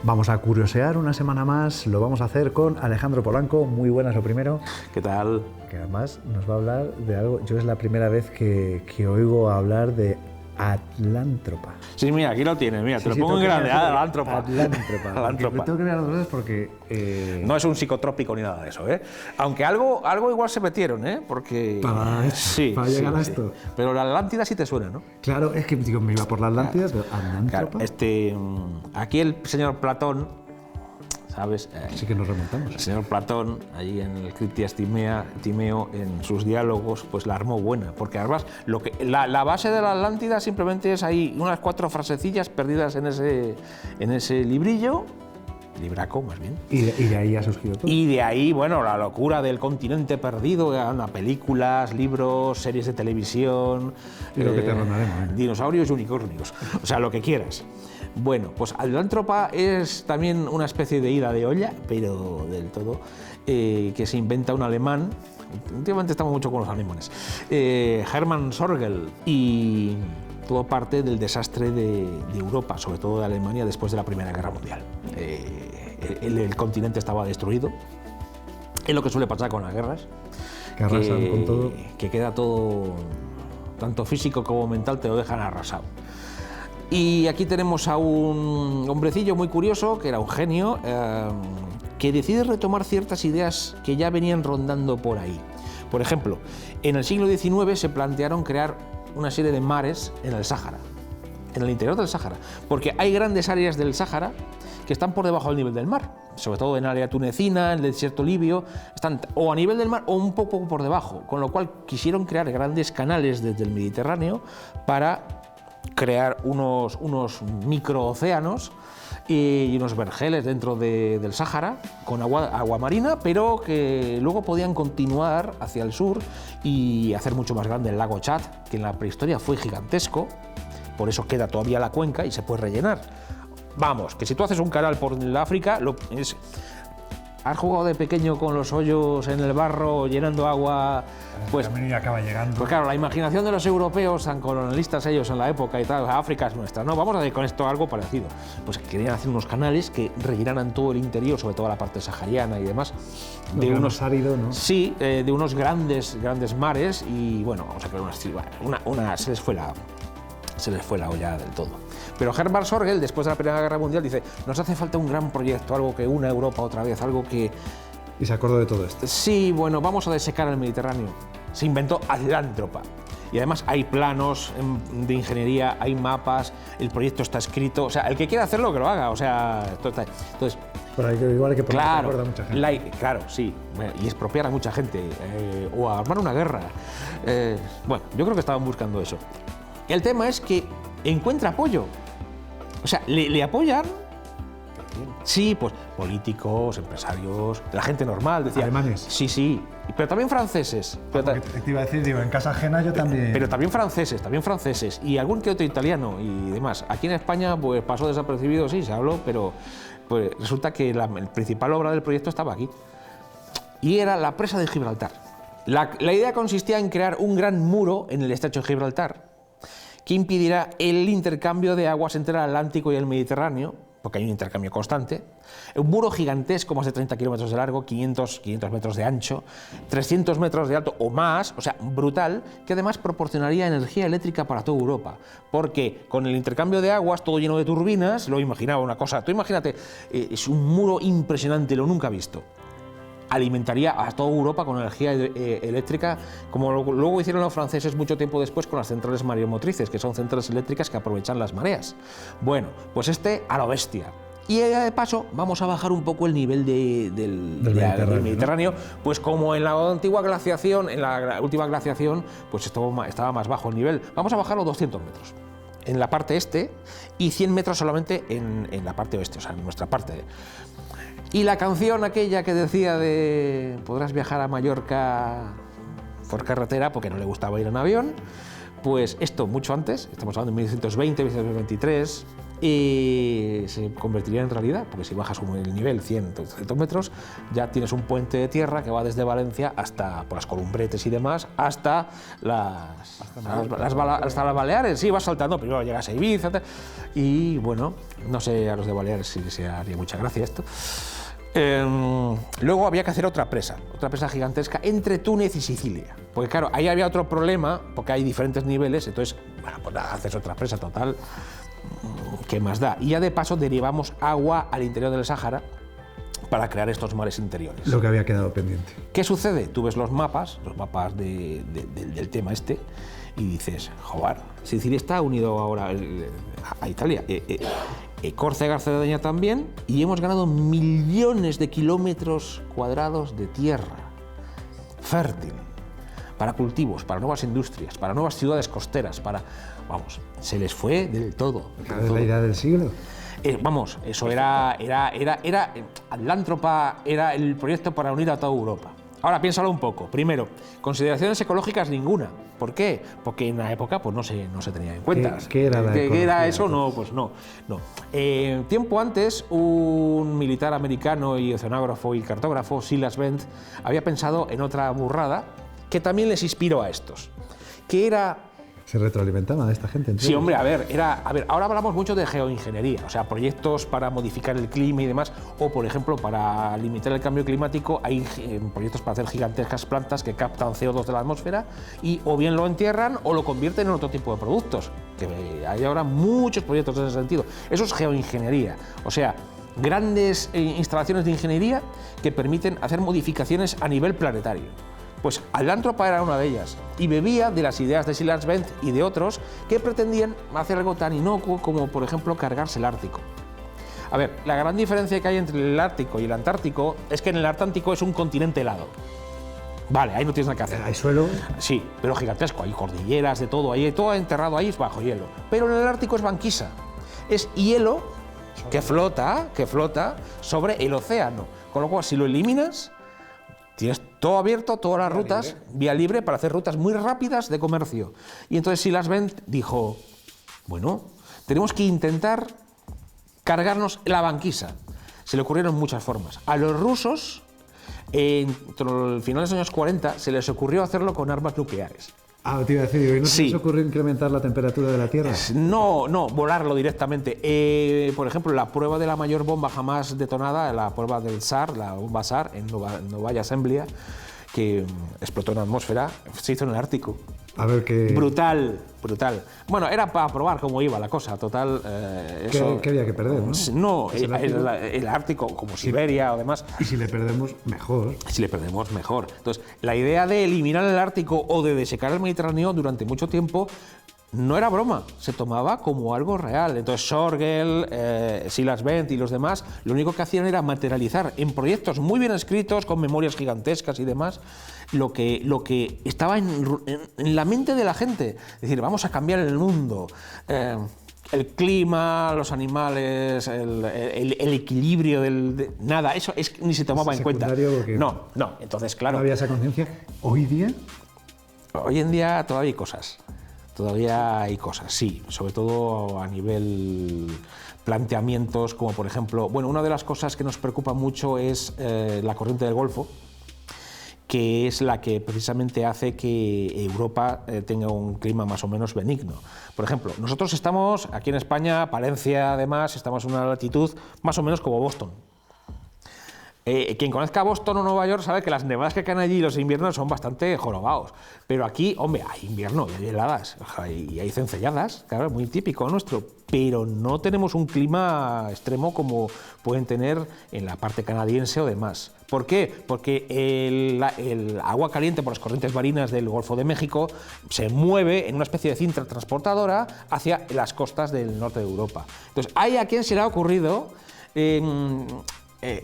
Vamos a curiosear una semana más, lo vamos a hacer con Alejandro Polanco. Muy buenas, lo primero. ¿Qué tal? Que además nos va a hablar de algo, yo es la primera vez que oigo hablar de atlántropa. Sí, mira, aquí lo tienes, mira, te lo pongo en grande, atlántropa. Atlántropa. Tengo que mirar dos veces porque... No es un psicotrópico ni nada de eso, ¿eh? Aunque algo igual se metieron, ¿eh? Porque... Para llegar a esto. Sí. Pero la Atlántida sí te suena, ¿no? Claro, es que digo, me iba por la Atlántida, pero atlántropa... Claro, aquí el señor Platón, ¿sabes? Sí que nos remontamos. El señor Platón, allí en el Critias Timeo, en sus diálogos, pues la armó buena, porque además la base de la Atlántida simplemente es ahí unas 4 frasecillas perdidas en ese librillo, libraco más bien. Y de ahí ha surgido todo. Y de ahí, bueno, la locura del continente perdido, películas, libros, series de televisión, y lo que te rondaremos, dinosaurios y unicornios, o sea, lo que quieras. Bueno, pues Atlántropa es también una especie de ida de olla, pero del todo, que se inventa un alemán. Últimamente estamos mucho con los alemanes, Hermann Sorgel, y todo parte del desastre de Europa, sobre todo de Alemania, después de la Primera Guerra Mundial. El continente estaba destruido, es lo que suele pasar con las guerras, que arrasan con todo. Que queda todo, tanto físico como mental, te lo dejan arrasado. Y aquí tenemos a un hombrecillo muy curioso, que era un genio, que decide retomar ciertas ideas que ya venían rondando por ahí. Por ejemplo, en el siglo XIX se plantearon crear una serie de mares en el Sáhara, en el interior del Sáhara, porque hay grandes áreas del Sáhara que están por debajo del nivel del mar, sobre todo en el área tunecina, en el desierto libio, están o a nivel del mar o un poco por debajo, con lo cual quisieron crear grandes canales desde el Mediterráneo para crear unos microocéanos y unos vergeles dentro del Sáhara con agua marina, pero que luego podían continuar hacia el sur y hacer mucho más grande el lago Chad, que en la prehistoria fue gigantesco, por eso queda todavía la cuenca y se puede rellenar. Vamos, que si tú haces un canal por el África, ¿has jugado de pequeño con los hoyos en el barro llenando agua? Pues también acaba llegando. Pues claro, la imaginación de los europeos, tan colonialistas ellos en la época y tal, África es nuestra, no, vamos a hacer con esto algo parecido. Pues querían hacer unos canales que rellenaran todo el interior, sobre todo la parte sahariana y demás. De unos áridos, ¿no? Sí, de unos grandes mares y bueno, vamos a crear se les fue la olla del todo. Pero Hermann Sorgel, después de la Primera Guerra Mundial, dice, nos hace falta un gran proyecto, algo que una Europa otra vez, algo que... Y se acordó de todo esto. Sí, bueno, vamos a desecar el Mediterráneo. Se inventó Atlántropa. Y además hay planos de ingeniería, hay mapas, el proyecto está escrito. O sea, el que quiera hacerlo, que lo haga. O sea, entonces... Pero igual hay que poner claro, de acuerdo a mucha gente. Claro, sí. Y expropiar a mucha gente. O a armar una guerra. Bueno, yo creo que estaban buscando eso. El tema es que encuentra apoyo. O sea, le apoyan. Sí, pues políticos, empresarios, la gente normal, decía. ¿Alemanes? Sí, pero también franceses. Te iba a decir, digo, en casa ajena yo también. Pero también franceses y algún que otro italiano y demás. Aquí en España pues pasó desapercibido, sí, se habló, pero pues resulta que la principal obra del proyecto estaba aquí. Y era la presa de Gibraltar. La idea consistía en crear un gran muro en el estrecho de Gibraltar que impedirá el intercambio de aguas entre el Atlántico y el Mediterráneo, porque hay un intercambio constante. Un muro gigantesco, más de 30 kilómetros de largo, 500 metros de ancho, 300 metros de alto o más, o sea, brutal, que además proporcionaría energía eléctrica para toda Europa, porque con el intercambio de aguas, todo lleno de turbinas, lo imaginaba una cosa, tú imagínate, es un muro impresionante, lo nunca visto. Alimentaría a toda Europa con energía eléctrica, como luego hicieron los franceses mucho tiempo después con las centrales mareomotrices, que son centrales eléctricas que aprovechan las mareas. Bueno, pues a lo bestia. Y de paso vamos a bajar un poco el nivel del Mediterráneo, ¿no? Pues como en la antigua glaciación, en la última glaciación, pues estaba más bajo el nivel. Vamos a bajarlo 200 metros en la parte este y 100 metros solamente en la parte oeste, o sea, en nuestra parte. Y la canción aquella que decía de podrás viajar a Mallorca por carretera porque no le gustaba ir en avión, pues esto mucho antes, estamos hablando de 1920, 1923, se convertiría en realidad, porque si bajas el nivel 100, 200 metros, ya tienes un puente de tierra que va desde Valencia hasta por las Columbretes y demás, hasta las Baleares. Sí, vas saltando, primero llegas a Ibiza, y bueno, no sé a los de Baleares si les haría mucha gracia esto. Luego había que hacer otra presa gigantesca entre Túnez y Sicilia, porque claro, ahí había otro problema, porque hay diferentes niveles, entonces, bueno, pues nada, haces otra presa total, ¿qué más da? Y ya de paso derivamos agua al interior del Sáhara para crear estos mares interiores. Lo que había quedado pendiente. ¿Qué sucede? Tú ves los mapas del tema este, y dices, joder, Sicilia está unido ahora a Italia. Córcega, Cerdeña también, y hemos ganado millones de kilómetros cuadrados de tierra fértil para cultivos, para nuevas industrias, para nuevas ciudades costeras, vamos, se les fue del todo. ¿Es la idea del siglo? Vamos, eso era Atlántropa, era el proyecto para unir a toda Europa. Ahora, piénsalo un poco. Primero, consideraciones ecológicas ninguna. ¿Por qué? Porque en la época pues, no se tenía en cuenta. ¿Qué era la ecología? ¿Qué era eso? No, pues no. Tiempo antes, un militar americano y oceanógrafo y cartógrafo, Silas Bent, había pensado en otra burrada que también les inspiró a estos, que era... ¿Se retroalimentaban a esta gente? Sí, hombre, a ver, ahora hablamos mucho de geoingeniería, o sea, proyectos para modificar el clima y demás, o por ejemplo, para limitar el cambio climático, hay proyectos para hacer gigantescas plantas que captan CO2 de la atmósfera y o bien lo entierran o lo convierten en otro tipo de productos, que hay ahora muchos proyectos en ese sentido. Eso es geoingeniería, o sea, grandes instalaciones de ingeniería que permiten hacer modificaciones a nivel planetario. Pues Atlántropa era una de ellas y bebía de las ideas de Silas Bent y de otros que pretendían hacer algo tan inocuo como, por ejemplo, cargarse el Ártico. A ver, la gran diferencia que hay entre el Ártico y el Antártico es que en el Atlántico es un continente helado. Vale, ahí no tienes nada que hacer. ¿Hay suelo? Sí, pero gigantesco, hay cordilleras, de todo, ahí todo enterrado ahí es bajo hielo. Pero en el Ártico es banquisa, es hielo que flota sobre el océano. Con lo cual, si lo eliminas, tienes todo abierto, todas las rutas, vía libre para hacer rutas muy rápidas de comercio. Y entonces Silas Bent dijo, bueno, tenemos que intentar cargarnos la banquisa. Se le ocurrieron muchas formas. A los rusos, entre el final de los años 40, se les ocurrió hacerlo con armas nucleares. Ah, te iba a decir, ¿y no se Sí. les ocurrió incrementar la temperatura de la Tierra? No, volarlo directamente. Por ejemplo, la prueba de la mayor bomba jamás detonada, la prueba del SAR, la bomba SAR en Novaya Zemlya, que explotó en la atmósfera, se hizo en el Ártico. A ver qué... Brutal. Bueno, era para probar cómo iba la cosa, total. ¿Qué había que perder, no? No, el Ártico, como Siberia o demás. Y si le perdemos, mejor. Si le perdemos, mejor. Entonces, la idea de eliminar el Ártico o de desecar el Mediterráneo durante mucho tiempo no era broma, se tomaba como algo real. Entonces, Sorgel, Silas Bent y los demás, lo único que hacían era materializar en proyectos muy bien escritos, con memorias gigantescas y demás, lo que estaba en la mente de la gente. Es decir, vamos a cambiar el mundo. El clima, los animales, el equilibrio nada, eso ni se tomaba en cuenta. No, entonces claro. ¿No había esa conciencia? ¿Hoy día? Hoy en día todavía hay cosas. Todavía hay cosas, sí, sobre todo a nivel planteamientos, como por ejemplo, bueno, una de las cosas que nos preocupa mucho es la corriente del Golfo, que es la que precisamente hace que Europa tenga un clima más o menos benigno. Por ejemplo, nosotros estamos aquí en España, Palencia además, estamos en una latitud más o menos como Boston. Quien conozca Boston o Nueva York sabe que las nevadas que caen allí los inviernos son bastante jorobados. Pero aquí, hombre, hay invierno y hay heladas y hay cencelladas, claro, muy típico nuestro. Pero no tenemos un clima extremo como pueden tener en la parte canadiense o demás. ¿Por qué? Porque el agua caliente por las corrientes marinas del Golfo de México se mueve en una especie de cinta transportadora hacia las costas del norte de Europa. Entonces, ¿hay a quién se le ha ocurrido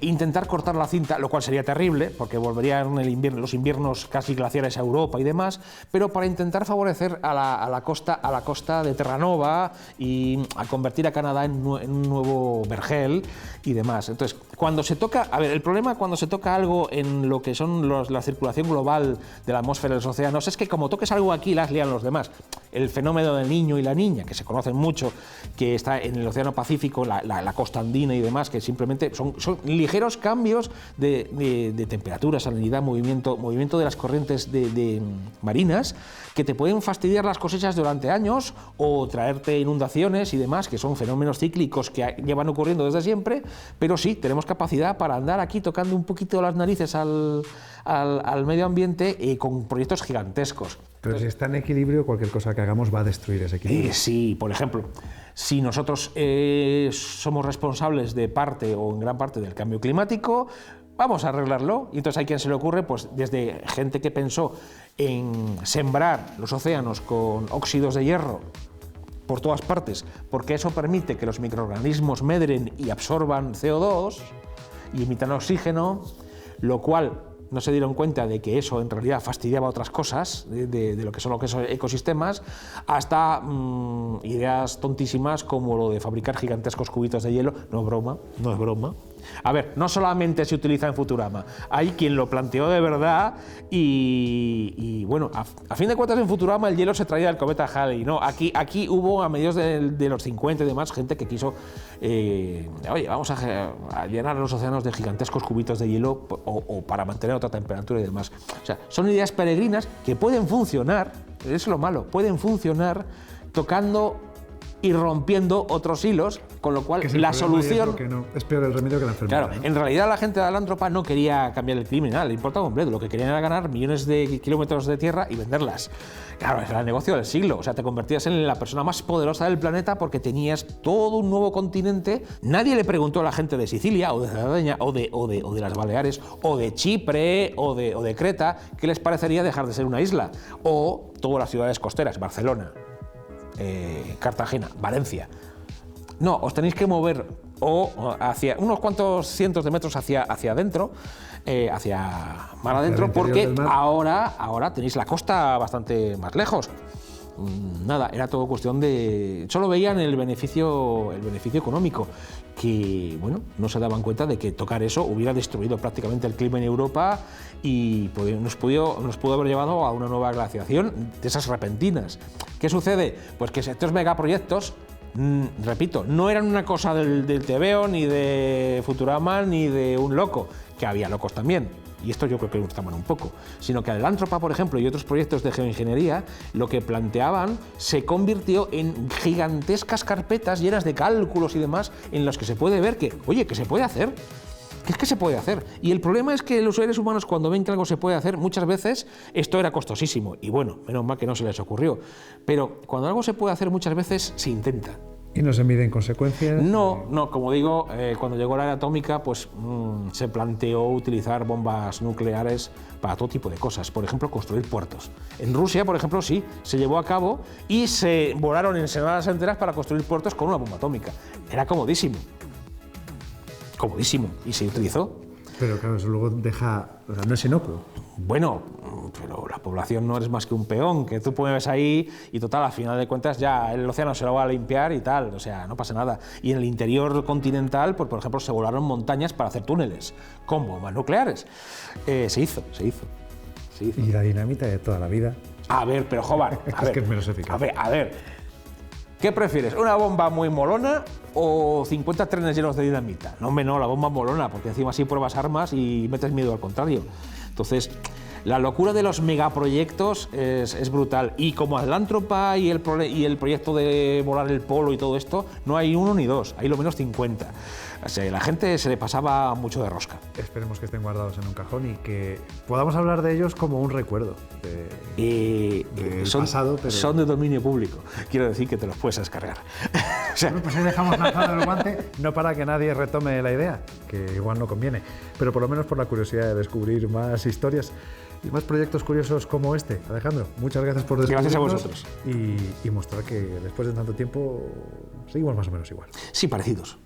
intentar cortar la cinta, lo cual sería terrible, porque volverían los inviernos casi glaciares a Europa y demás, pero para intentar favorecer a la costa de Terranova y a convertir a Canadá en un nuevo vergel y demás? Entonces, cuando se toca, el problema cuando se toca algo en lo que son la circulación global de la atmósfera y los océanos es que como toques algo aquí, las lían los demás. el fenómeno del niño y la niña, que se conocen mucho, que está en el Océano Pacífico, la costa andina y demás, que simplemente son ligeros cambios de temperatura, salinidad, movimiento de las corrientes marinas, que te pueden fastidiar las cosechas durante años o traerte inundaciones y demás, que son fenómenos cíclicos que llevan ocurriendo desde siempre, pero sí, tenemos capacidad para andar aquí tocando un poquito las narices al medio ambiente con proyectos gigantescos. Pero si está en equilibrio, cualquier cosa que hagamos va a destruir ese equilibrio. Sí, por ejemplo, si nosotros somos responsables de parte o en gran parte del cambio climático, vamos a arreglarlo. Y entonces hay quien se le ocurre, pues desde gente que pensó en sembrar los océanos con óxidos de hierro por todas partes, porque eso permite que los microorganismos medren y absorban CO2 y emitan oxígeno, lo cual no se dieron cuenta de que eso en realidad fastidiaba otras cosas de lo que son los ecosistemas, hasta ideas tontísimas como lo de fabricar gigantescos cubitos de hielo. No es broma, no es broma. A ver, no solamente se utiliza en Futurama, hay quien lo planteó de verdad y bueno, a fin de cuentas en Futurama el hielo se traía del cometa Halley, ¿no? Aquí hubo a mediados de los 50 y demás gente que quiso, oye, vamos a llenar los océanos de gigantescos cubitos de hielo o para mantener otra temperatura y demás. O sea, son ideas peregrinas que pueden funcionar, es lo malo, pueden funcionar tocando y rompiendo otros hilos, con lo cual la solución... Es peor el remedio que la enfermedad. Claro, ¿no? en realidad la gente de Alántropa no quería cambiar el clima, nada, le importaba un bledo, lo que querían era ganar millones de kilómetros de tierra y venderlas. Claro, era el negocio del siglo, o sea, te convertías en la persona más poderosa del planeta porque tenías todo un nuevo continente. Nadie le preguntó a la gente de Sicilia o de Cerdeña o de las Baleares o de Chipre o de Creta qué les parecería dejar de ser una isla, o todas las ciudades costeras, Barcelona, Cartagena, Valencia. No, os tenéis que mover o hacia unos cuantos cientos de metros hacia adentro, hacia mar adentro, porque ahora tenéis la costa bastante más lejos. Nada, era todo cuestión de... Solo veían el beneficio económico, que bueno, no se daban cuenta de que tocar eso hubiera destruido prácticamente el clima en Europa y nos pudo haber llevado a una nueva glaciación de esas repentinas. ¿Qué sucede? Pues que estos megaproyectos, repito, no eran una cosa del TVO, ni de Futurama, ni de un loco, que había locos también, y esto yo creo que gustaban un poco, sino que Alántropa, por ejemplo, y otros proyectos de geoingeniería, lo que planteaban se convirtió en gigantescas carpetas llenas de cálculos y demás, en los que se puede ver que, oye, que se puede hacer. Que es que se puede hacer. Y el problema es que los seres humanos, cuando ven que algo se puede hacer, muchas veces esto era costosísimo. Y bueno, menos mal que no se les ocurrió. Pero cuando algo se puede hacer, muchas veces se intenta. ¿Y no se miden consecuencias? No, como digo, cuando llegó la era atómica, pues se planteó utilizar bombas nucleares para todo tipo de cosas. Por ejemplo, construir puertos. En Rusia, por ejemplo, sí, se llevó a cabo y se volaron en semanas enteras para construir puertos con una bomba atómica. Era comodísimo. Comodísimo. Y se utilizó. Pero claro, eso luego deja... O sea, no es inocuo. Bueno, pero la población no eres más que un peón, que tú pones ahí y total, al final de cuentas ya el océano se lo va a limpiar y tal, o sea, no pasa nada. Y en el interior continental, pues por ejemplo, se volaron montañas para hacer túneles con bombas nucleares. Se hizo. Y la dinamita de toda la vida. A ver, pero Jobar, es que es menos eficaz. A ver, ¿qué prefieres? ¿Una bomba muy molona o 50 trenes llenos de dinamita? No, la bomba molona, porque encima así pruebas armas y metes miedo al contrario. Entonces, la locura de los megaproyectos es brutal. Y como Alántropa y el proyecto de volar el polo y todo esto, no hay uno ni dos, hay lo menos 50. O sea, la gente se le pasaba mucho de rosca. Esperemos que estén guardados en un cajón y que podamos hablar de ellos como un recuerdo del pasado. Pero... Son de dominio público. Quiero decir que te los puedes descargar. O sea, bueno, pues ahí dejamos lanzado el guante, no para que nadie retome la idea, que igual no conviene, pero por lo menos por la curiosidad de descubrir más historias y más proyectos curiosos como este. Alejandro, muchas gracias por descubrirnos. Gracias a vosotros. Y mostrar que después de tanto tiempo seguimos más o menos igual. Sí, parecidos.